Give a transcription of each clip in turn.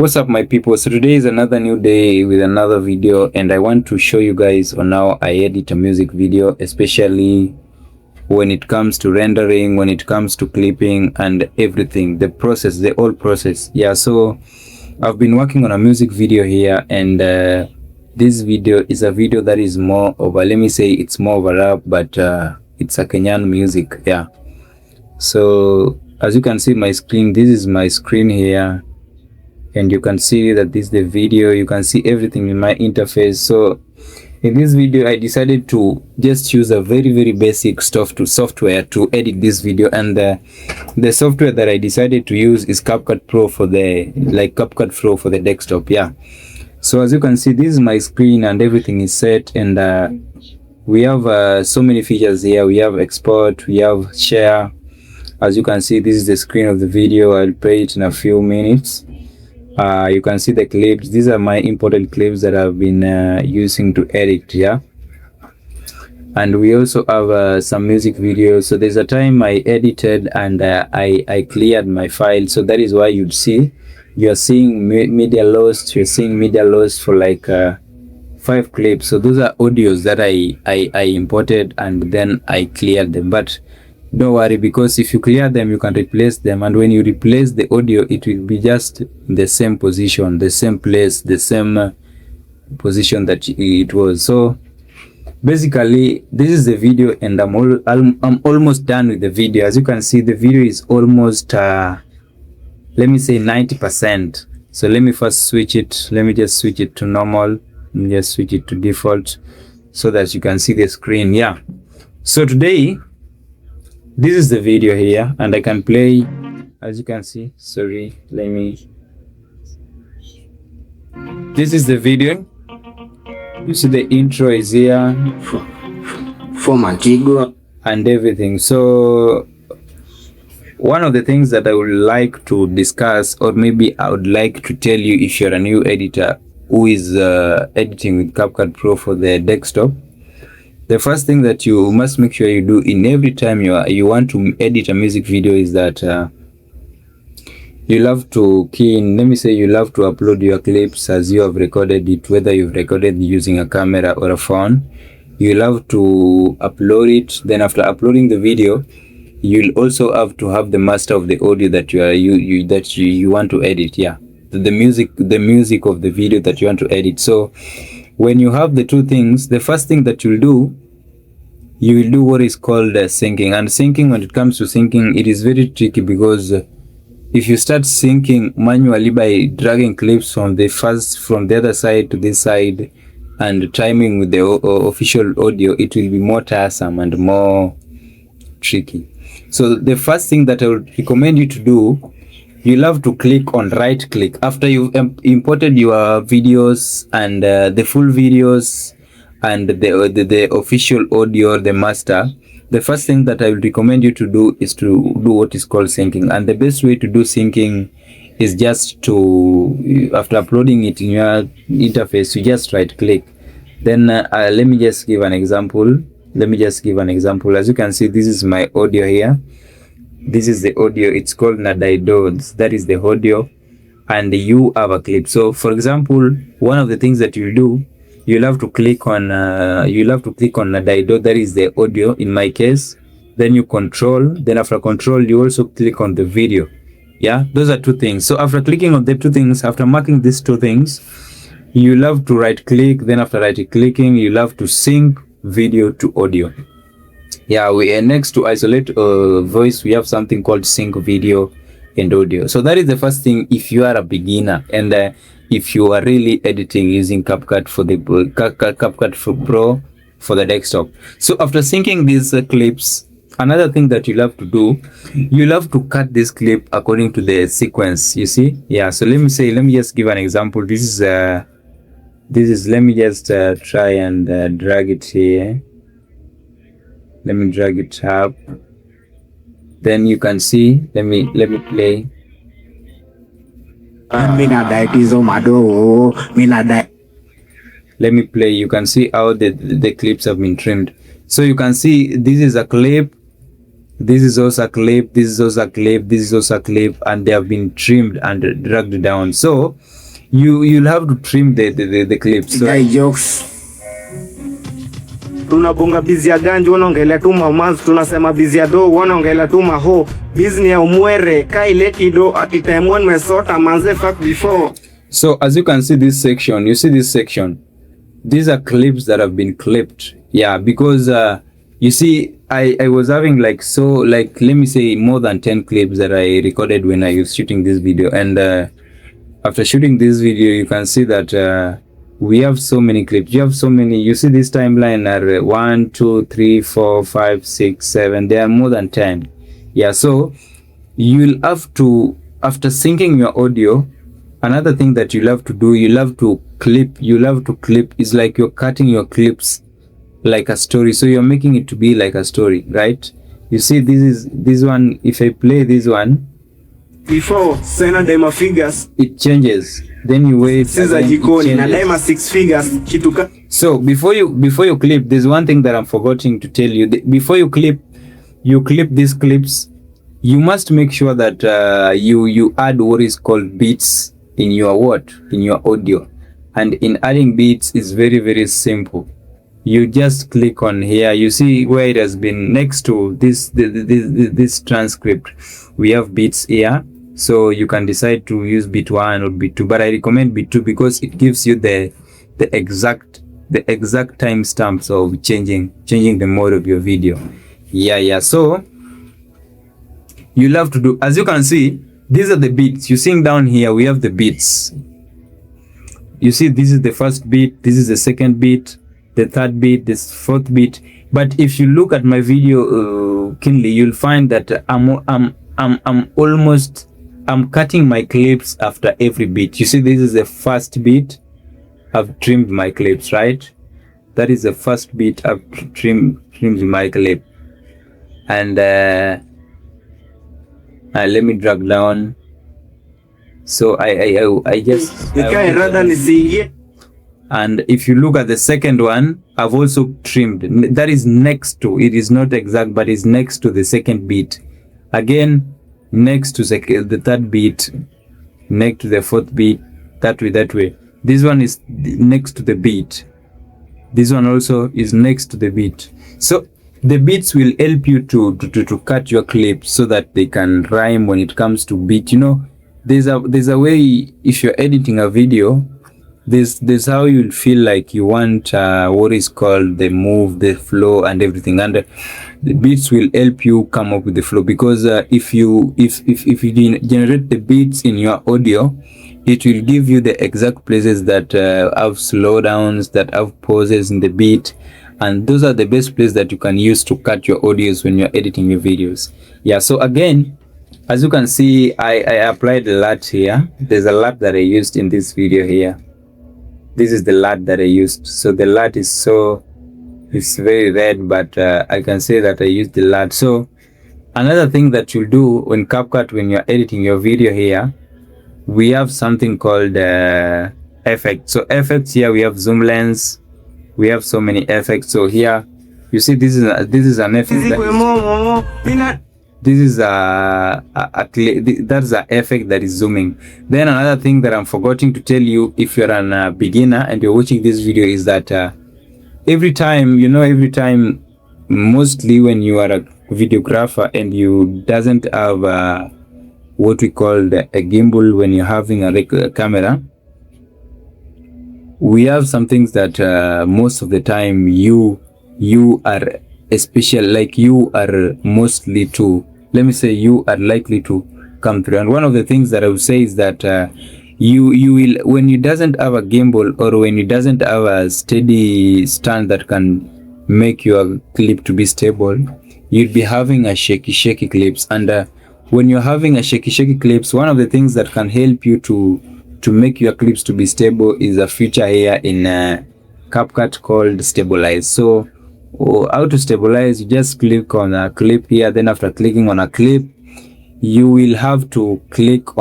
What's up, my people? So today is another new day with another video, and I want to show you guys on how I edit a music video, especially when it comes to rendering, when it comes to clipping and everything, the process, the whole process. Yeah, so I've been working on a music video here, and this video is a video that is more of a, let me say it's more of a rap, but it's a Kenyan music. Yeah, so as you can see my screen, this is my screen here, and you can see that this is the video. You can see everything in my interface. So in this video I decided to just use a very basic software to edit this video, and the software that I decided to use is CapCut Pro for the CapCut Pro for the desktop. Yeah, so as you can see, this is my screen and everything is set, and we have so many features here. We have export, we have share. As you can see, this is the screen of the video. I'll play it in a few minutes. You can see the clips. These are my imported clips that I've been using to edit. Yeah, and we also have some music videos. So there's a time I edited and I cleared my file, so that is why you'd see you're seeing media lost. You're seeing media lost for like 5 clips. So those are audios that I imported and then I cleared them. But don't worry, because if you clear them, you can replace them, and when you replace the audio, it will be just in the same position, the same place, the same position that it was. So basically this is the video, and I'm almost done with the video. As you can see, the video is almost let me say 90%. So let me first switch it. Let me just switch it to normal and just switch it to default so that you can see the screen. Yeah, so today this is the video here, and I can play, as you can see. Sorry, let me. This is the video. You see the intro is here for Mantigo and everything. So one of the things that I would like to discuss, or maybe I would like to tell you, if you're a new editor who is editing with CapCut Pro for the desktop, the first thing that you must make sure you do in every time you want to edit a music video is that you love to key in, let me say, you love to upload your clips as you have recorded it, whether you've recorded using a camera or a phone. You love to upload it. Then after uploading the video, you'll also have to have the master of the audio that you want to edit. Yeah, the music of the video that you want to edit. So when you have the two things, the first thing that you'll do, you will do what is called syncing. And syncing, when it comes to syncing, it is very tricky, because if you start syncing manually by dragging clips from the other side to this side and timing with the official audio, it will be more tiresome and more tricky. So the first thing that I would recommend you to do, you'll have to click on right click after you've imported your videos and the full videos and the official audio, the master. The first thing that I will recommend you to do is to do what is called syncing. And the best way to do syncing is just to, after uploading it in your interface, you just right click. Then let me just give an example. As you can see, this is my audio here. This is the audio. It's called Nadaidods. That is the audio, and you have a clip. So for example, one of the things that you do, you'll have to click on Nadaidod. That is the audio in my case. Then you control. Then after control, you also click on the video. Yeah, those are two things. So after clicking on the two things, after marking these two things, you'll have to right click. Then after right clicking, you'll have to sync video to audio. Yeah, we next to isolate voice, we have something called sync video and audio. So that is the first thing if you are a beginner, and if you are really editing using CapCut for the CapCut Pro for the desktop. So after syncing these clips, another thing that you'll have to do, you'll have to cut this clip according to the sequence. You see? Yeah. So let me just give an example. This is let me just try and drag it here. Let me drag it up. Then you can see, let me play. Let me play. You can see how the clips have been trimmed. So you can see this is a clip. This is also a clip, this is also a clip, this is also a clip, and they have been trimmed and dragged down. So you'll have to trim the clips. So jokes tunabonga bizi ya ganji, wanaongelea tu mamanzi, tunasema bizi ya do, wanaongelea tu maho, bizi ya umwere kaile kido at time one mesota manze fuck before. So as you can see this section, you see this section, these are clips that have been clipped. Yeah, because you see I was having like let me say more than 10 clips that I recorded when I was shooting this video, and after shooting this video you can see that we have so many clips. You have so many. You see this timeline are 1 2 3 4 5 6 7, there are more than 10. Yeah, so you'll have to, after syncing your audio, another thing that you'll have to do, you'll have to clip is like you're cutting your clips like a story. So you're making it to be like a story, right? You see this one, if I play this one before sena daima figures, it changes, then you wait, sasa jikoni na daima 6 figures kituka. So before you clip, there's one thing that I'm forgetting to tell you. Before you clip these clips, you must make sure that you add what is called beats in your audio. And in adding beats is very, very simple. You just click on here, you see where it has been next to this transcript, we have beats here. So you can decide to use beat 1 or beat 2, but I recommend beat 2 because it gives you the exact timestamps of changing the mode of your video. Yeah, so you'll have to do, as you can see, these are the beats. You see down here we have the beats. You see this is the first beat, this is the second beat, the third beat, this fourth beat. But if you look at my video keenly, you'll find that I'm cutting my clips after every beat. You see this is the first beat, I've trimmed my clips, right? That is the first beat, I've trimmed my clip. And let me drag down. So I just and if you look at the second one, I've also trimmed. That is next to, it is not exact, but it's next to the second beat. Again, next to the third beat, next to the fourth beat, that way. This one is next to the beat. This one also is next to the beat. So the beats will help you to cut your clips so that they can rhyme when it comes to beat. You know, there's a way, if you're editing a video, there's how you'll feel like you want what is called the move, the flow and everything, and the beats will help you come up with the flow. Because if you generate the beats in your audio, it will give you the exact places that have slowdowns, that have pauses in the beat, and those are the best places that you can use to cut your audios when you're editing your videos. Yeah, so again, as you can see, I applied a LUT here. There's a LUT that I used in this video here. This is the LUT that I used. So the LUT is it's very red, but I can say that I used the LUT. So another thing that you'll do when CapCut, when you're editing your video here, we have something called effects. So effects here, we have zoom lens, we have so many effects. So here you see this is an effect this is that's the effect that is zooming. Then another thing that I'm forgetting to tell you, if you're a beginner and you're watching this video, is that every time, mostly when you are a videographer and you doesn't have what we call a gimbal, when you're having a regular camera, we have some things that most of the time you are especially, like you are mostly to, let me say, you are likely to come through. And one of the things that I would say is that you will, when you doesn't have a gimbal or when you doesn't have a steady stand that can make your clip to be stable, you'll be having a shaky clips. And when you're having a shaky clips, one of the things that can help you to make your clips to be stable is a feature here in CapCut called stabilize. So how to stabilize, you just click on a clip here, then after clicking on a clip, you will have to check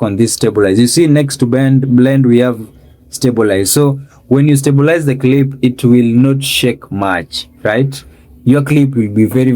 on this stabilize. You see next to blend we have stabilize. So when you stabilize the clip, it will not shake much, right? your clip will be very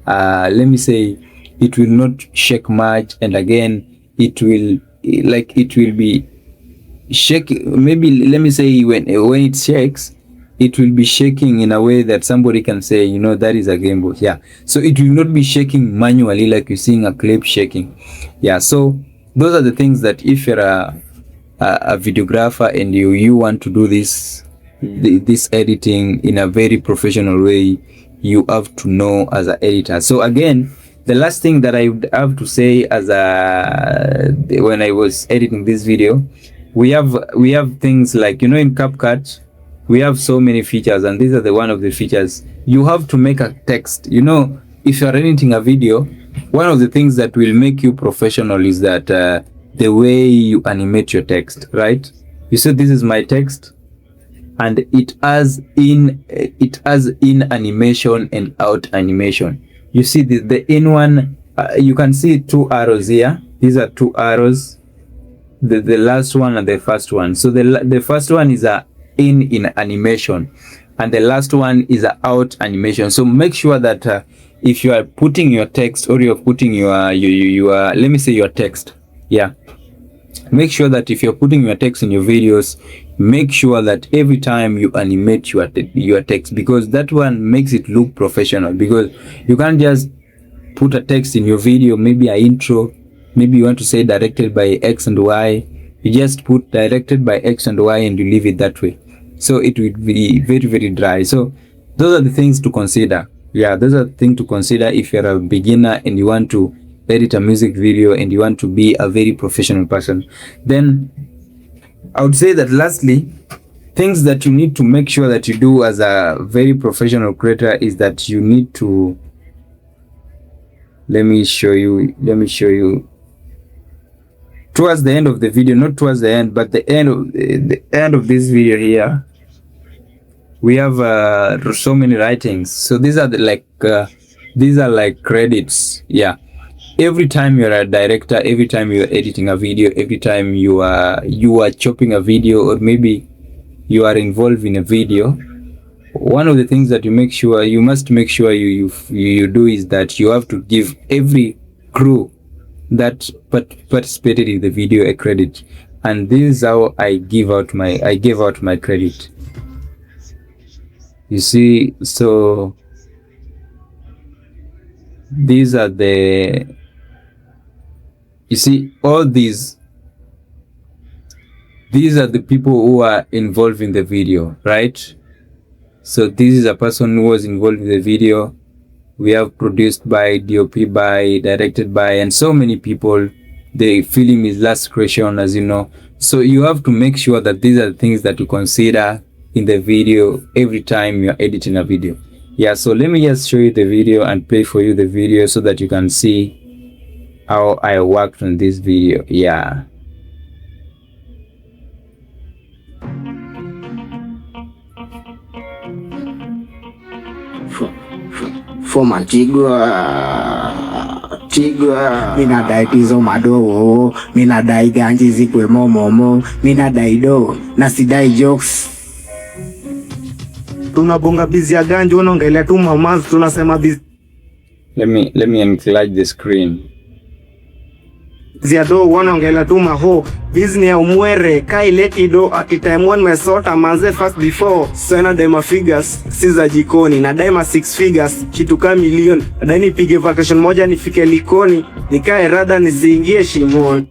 let me say, it will not shake much, and again it will be shaking. Maybe let me say when it shakes, it will be shaking in a way that somebody can say, you know, that is a gimbal. Yeah, so it will not be shaking manually like you're seeing a clip shaking. Yeah, so those are the things that if you're a videographer and you want to do this editing in a very professional way, you have to know as an editor. So again, the last thing that I would have to say as when I was editing this video, we have things like, you know, in CapCut we have so many features, and these are the one of the features. You have to make a text. You know, if you are editing a video, one of the things that will make you professional is that the way you animate your text, right? You see, this is my text, and it has in animation and out animation. You see the in one, you can see 2 arrows here. These are 2 arrows, the last one and the first one. So the first one is a in animation, and the last one is a out animation. So make sure that if you are putting your text, or you're putting your let me say your text, yeah, make sure that if you're putting your text in your videos, make sure that every time you animate your text, because that one makes it look professional. Because you can't just put a text in your video, maybe an intro, maybe you want to say directed by X and Y, you just put directed by X and Y and you leave it that way. So it will be very dry. So those are the things to consider. Yeah, those are the things to consider if you're a beginner and you want to edit a music video and you want to be a very professional person. Then I would say that lastly, things that you need to make sure that you do as a very professional creator is that you need to, let me show you towards the end of the video, not towards the end, but the end of this video here, we have so many writings. So these are these are like credits. Yeah, every time you're a director, every time you're editing a video, every time you are chopping a video, or maybe you are involved in a video, one of the things that you must make sure you do is that you have to give every crew that participated in the video a credit. And this is how I gave out my credit. You see, so these are all these are the people who are involved in the video, right? So this is a person who was involved in the video. We have produced by, DOP by, directed by, and so many people. The film is last creation, as you know. So you have to make sure that these are the things that you consider in the video every time you're editing a video. Yeah, so let me just show you the video and play for you the video so that you can see how I worked on this video. Yeah. Forma Tigwa, mina dai tizo madowo, mina dai ganji zikwe momo, mina dai do, nasidai jokes. Tunabonga busy ya ganji, unaongelea tu mamazi, tunasema busy. Let me enlarge the screen. Ziado wanaongelea tu maho, bizni ya umwere, kai leti do, akitaimwan mesota, manze fast before. Sena daima figures, siza jikoni, na daima 6 figures, kituka milioni. Nadai nipige vacation moja nifike likoni, nikae rada nisiingie shimoni.